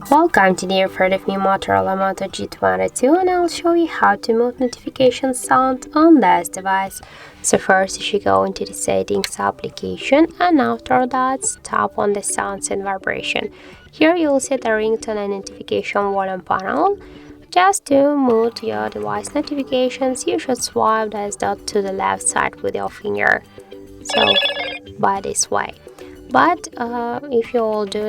Welcome to the third of new Motorola Moto G22, and I'll show you how to mute notification sound on this device. So first you should go into the settings application, and after that tap on the sounds and vibration. Here you'll see the ringtone and notification volume panel. Just to mute your device notifications, you should swipe this dot to the left side with your finger, so by this way. But if you will do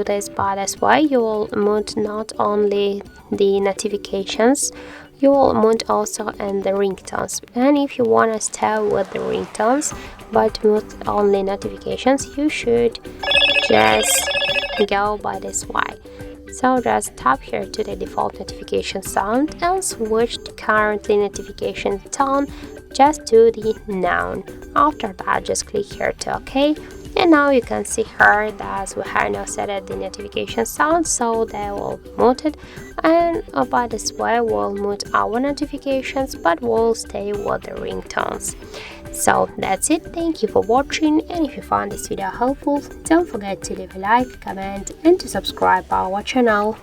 this by this way, you will mute not only the notifications, you will mute also and the ringtones. And if you want to stay with the ringtones but mute only notifications, you should just go by this way. So just tap here to the default notification sound and switch to currently notification tone just to the noun. After that, just click here to OK. And now you can see here that we have now set the notification sound, so they will mute it, and by this way we'll mute our notifications but we'll stay with the ringtones. So that's it. Thank you for watching, and if you found this video helpful, don't forget to leave a like, comment and to subscribe our channel.